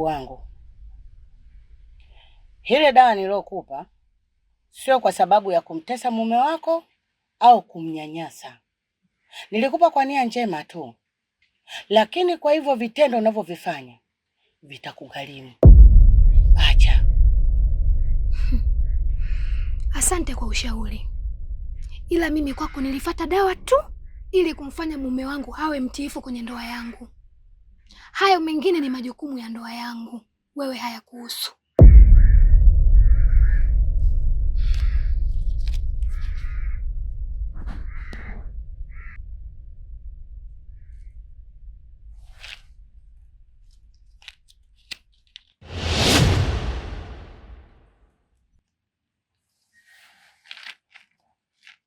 Mjukuu wangu, ile dawa nilokupa sio kwa sababu ya kumtesa mume wako au kumnyanyasa. Nilikupa kwa nia njema tu, lakini kwa hivyo vitendo unavyovifanya vitakugharimu. Acha. Asante kwa ushauri, ila mimi kwako nilifuata dawa tu ili kumfanya mume wangu awe mtiifu kwenye ndoa yangu. Hayo mengine ni majukumu ya ndoa yangu, wewe hayakuhusu.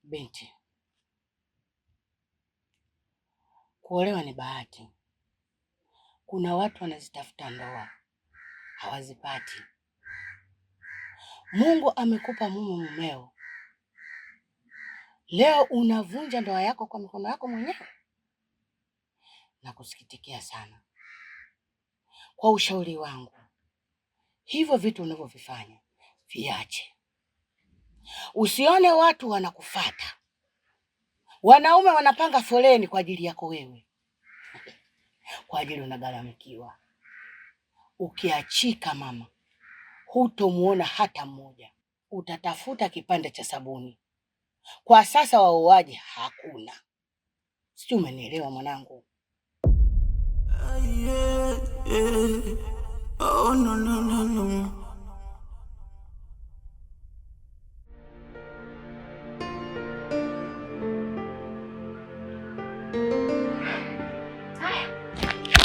Binti, kuolewa ni bahati. Kuna watu wanazitafuta ndoa hawazipati. Mungu amekupa mumeo, leo unavunja ndoa yako kwa mikono yako mwenyewe. Nakusikitikia sana. Kwa ushauri wangu, hivyo vitu unavyovifanya viache. Usione watu wanakufuata, wanaume wanapanga foleni kwa ajili yako wewe, kwa ajili unagharamikiwa. Ukiachika mama, hutomuona hata mmoja. Utatafuta kipande cha sabuni. Kwa sasa waoaji hakuna. Sijui umenielewa mwanangu? Oh, no.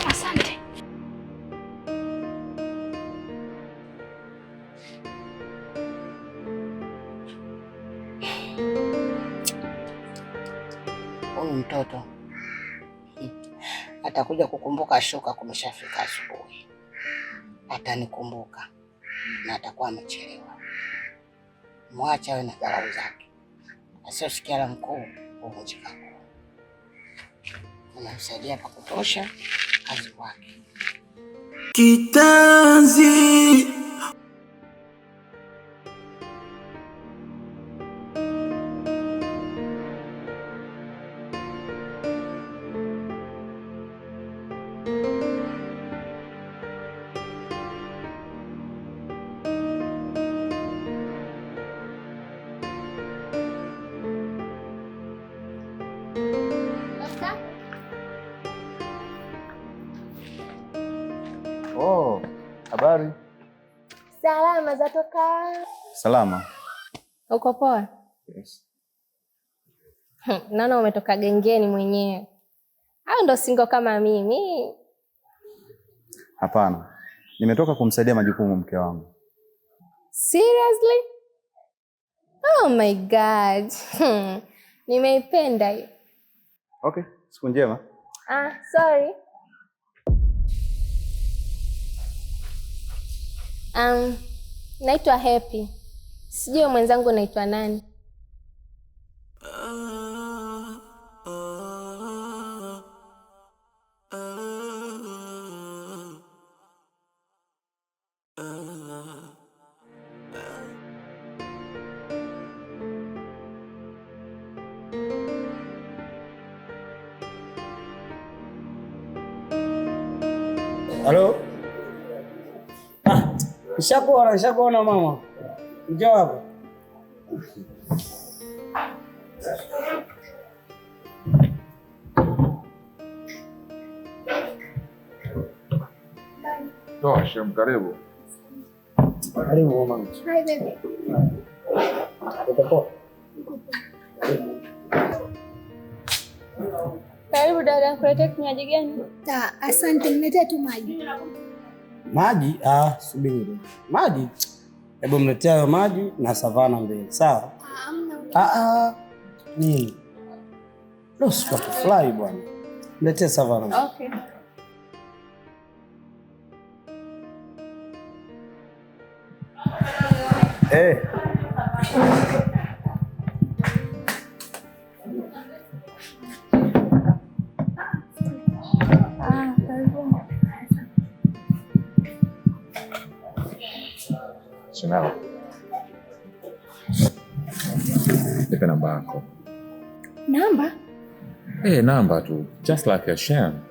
Asante. Huyu mtoto atakuja kukumbuka shuka kumeshafika asubuhi. Atanikumbuka na atakuwa amechelewa. Mwacha awe na dharau zake, asiosikia la mkuu huvunjika mguu. Unamsaidia pa kutosha kazi kwake. Kitanzi Oh, habari? Salama, zatoka? Salama. Uko poa? Yes. Naona umetoka gengeni mwenyewe. Au ndo single kama mimi? Hapana. Nimetoka kumsaidia majukumu mke wangu. Seriously? Oh my God. Nimeipenda hiyo. Okay, siku njema. Sorry. Naitwa Happy. Sijui mwenzangu naitwa nani? Halo? Nishakuona mama. Njoo hapa. Toa shem, karibu. Karibu mama. Hi baby. Uko Karibu dada, kuletea kinywaji gani? Asante, niletee tu maji. Maji? Subiri. Maji? Hebu mletea hayo maji na savana mbele. Sawa? Nini? Ndio fly bwana. Mletee savana. Okay. Chanel. Nipe namba yako. Namba? Namba tu. Just like a sham.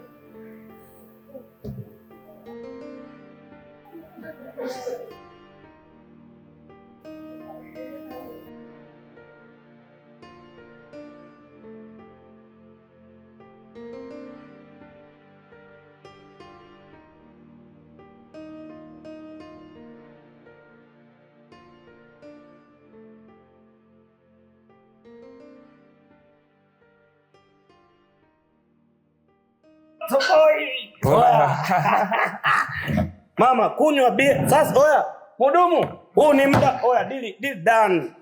Mama, kunywa bia. Sasa oya, mhudumu. Huu ni muda. Oya, deal done.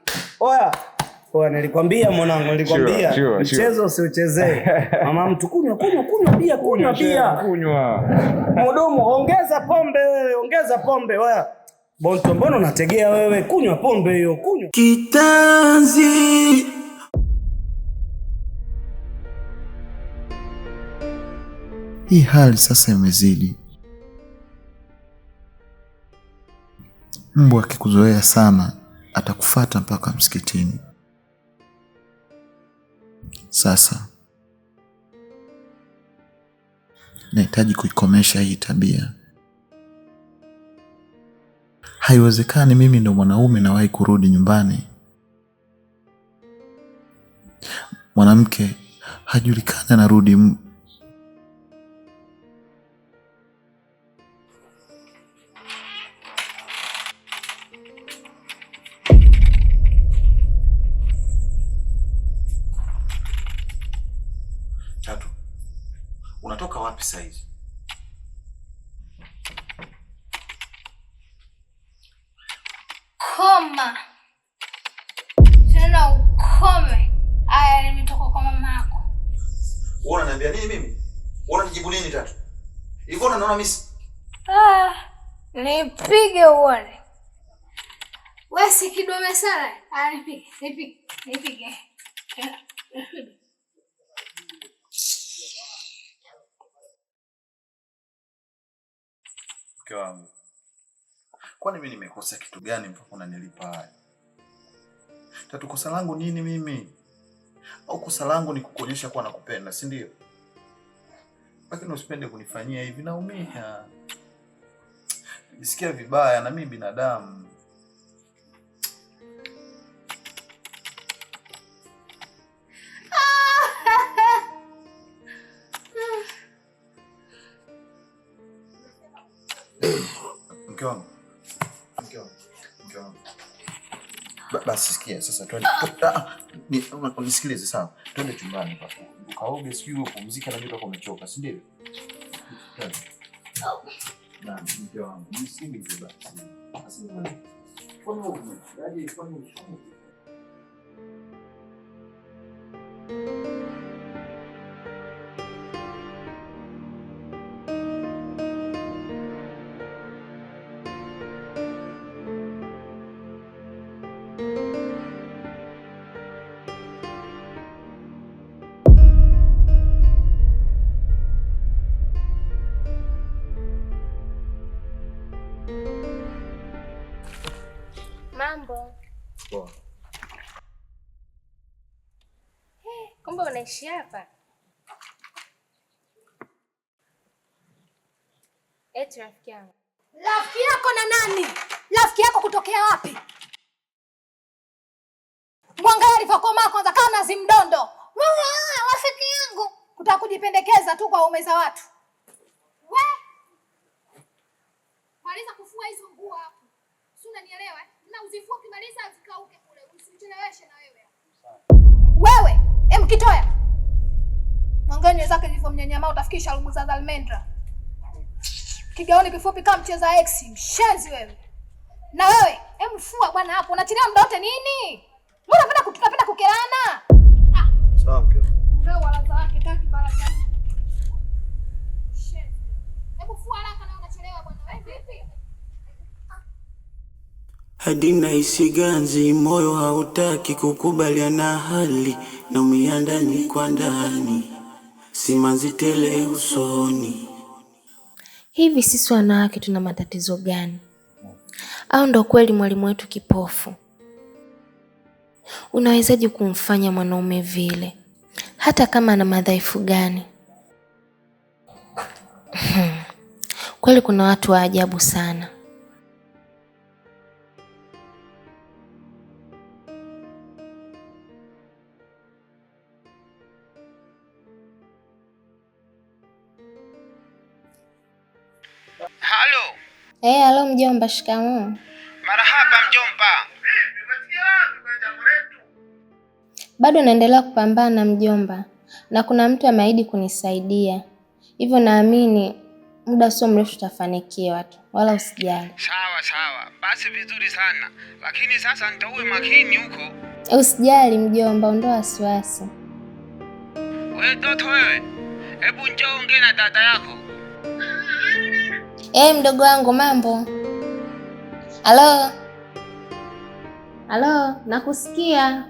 Oya, nilikwambia mwanangu, nilikwambia. Mchezo usiuchezee. Mama mtu kunywa bia. Mhudumu, ongeza pombe. Oya. Bonto, mbona unategea wewe? Kunywa pombe hiyo, kunywa. Kitanzi. Hii hali sasa imezidi. Mbwa akikuzoea sana atakufuata mpaka msikitini. Sasa nahitaji kuikomesha hii tabia. Haiwezekani mimi ndo mwanaume nawahi kurudi nyumbani, mwanamke hajulikani anarudi. Tatu, unatoka wapi saizi? Koma. Tena ukome. Aya, nimetoka kwa mama yako. Wewe unaniambia nini mimi? Unanijibu nini Tatu? Hivyo unaona misi? Nipige uone. Wewe si kidome sana. Nipige. Mke wangu, kwani mimi nimekosa kitu gani mpaka unanilipa haya? Tatu, kosa langu nini mimi? Au kosa langu ni kukuonyesha kuwa nakupenda, si ndio? Lakini usipende kunifanyia hivi, naumia. Nisikia vibaya na mimi binadamu. Mke wangu. Basi sikia sasa, twende. Nisikilize sawa. Twende chumbani baba. Ukaoge, sijui upumzike, na joto umechoka, si ndio? Na mke wangu, nisikilize basi. Mambo. Poa. Kumbe unaishi hapa? Eti rafiki yangu. Rafiki yako na nani? Rafiki yako kutokea wapi? Mwangalia alivyokomaa kwanza kama nazi mdondo. Rafiki yangu kutaka kujipendekeza tu kwa ume za watu. We? Maliza kufua hizo nguo hapo. Si unanielewa? Na uzifue kimaliza zikauke kule. Usicheleweshe na wewe. Wewe, Kitoya. Mwangalie zake zilivyo mnyanyama utafikisha lumu za Zalmendra. Kigaoni kifupi kama mcheza X, mshenzi wewe. Na wewe, fua bwana hapo. Unachilia muda wote nini? Mbona tunapenda kukelana? Sawa mke. Ndio wala za wake kaki para gani? Shenzi. Fua haraka na unachelewa bwana. Wewe vipi? Hadi nahisi ganzi, moyo hautaki kukubaliana hali, naumia ndani kwa ndani, simanzi tele usoni. Hivi sisi wanawake tuna matatizo gani? Au ndo kweli mwalimu wetu kipofu? Unawezaje kumfanya mwanaume vile, hata kama ana madhaifu gani? Kweli kuna watu wa ajabu sana. Halo. Halo mjomba, shikamoo. Marahaba mjomba. Bado naendelea kupambana mjomba, na kuna mtu ameahidi kunisaidia. Hivyo naamini muda sio mrefu tutafanikiwa tu, wala usijali. Sawa, basi vizuri sana. Lakini sasa nitakuwa makini huko. Usijali mjomba, ondoa wasiwasi. Wewe toto wewe, hebu njoo ongea na dada yako. Mdogo wangu, mambo? Halo, nakusikia.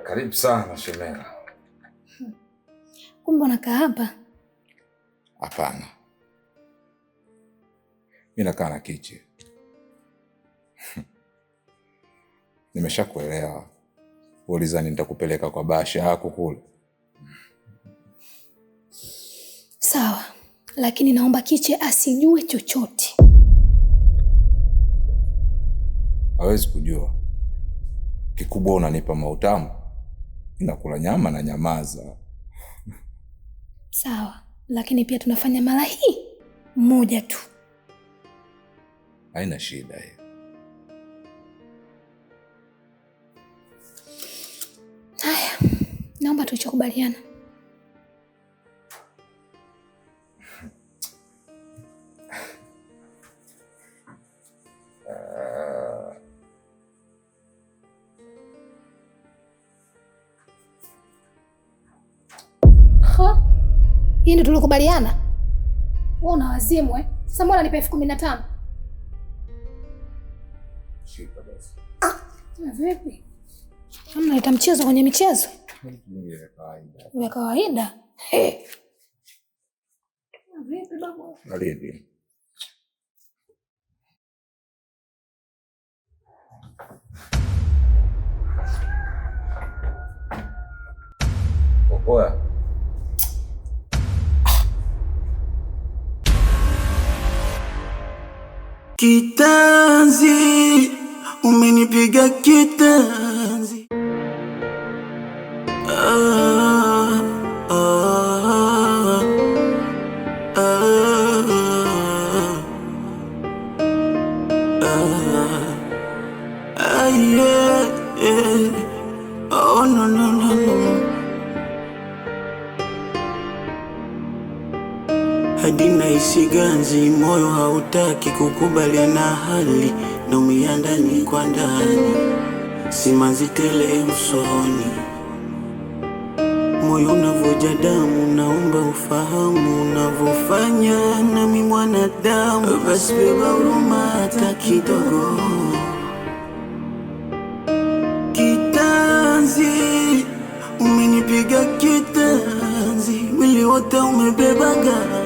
Karibu sana Shemela. Kumbe unakaa hapa? Hapana, mimi nakaa na Kiche. Nimeshakuelewa. Ulizani nitakupeleka kwa Basha yako kule. Sawa, lakini naomba Kiche asijue chochote. Hawezi kujua. Kikubwa unanipa mautamu, ninakula nyama na nyamaza. Sawa, lakini pia tunafanya mara hii moja tu. Haina shida hiyo. Haya, naomba tuchokubaliana. Hii ndio tulikubaliana? Wewe una wazimu eh? Sasa mbona nipe 15,000? Shika basi. Vipi? Unaleta mchezo kwenye michezo? Ya kawaida. Vipi babu? Karibu. Oya. Kitanzi, umenipiga kitanzi. Oh no no no no. Hadi nahisi ganzi, moyo hautaki kukubaliana hali, naumia ndani kwa ndani, simanzi tele usoni, moyo unavuja damu, naomba ufahamu unavyofanya nami mwanadamu, basi beba huruma hata kidogo. Kitanzi, umenipiga kitanzi, mwili wote umebeba ganzi.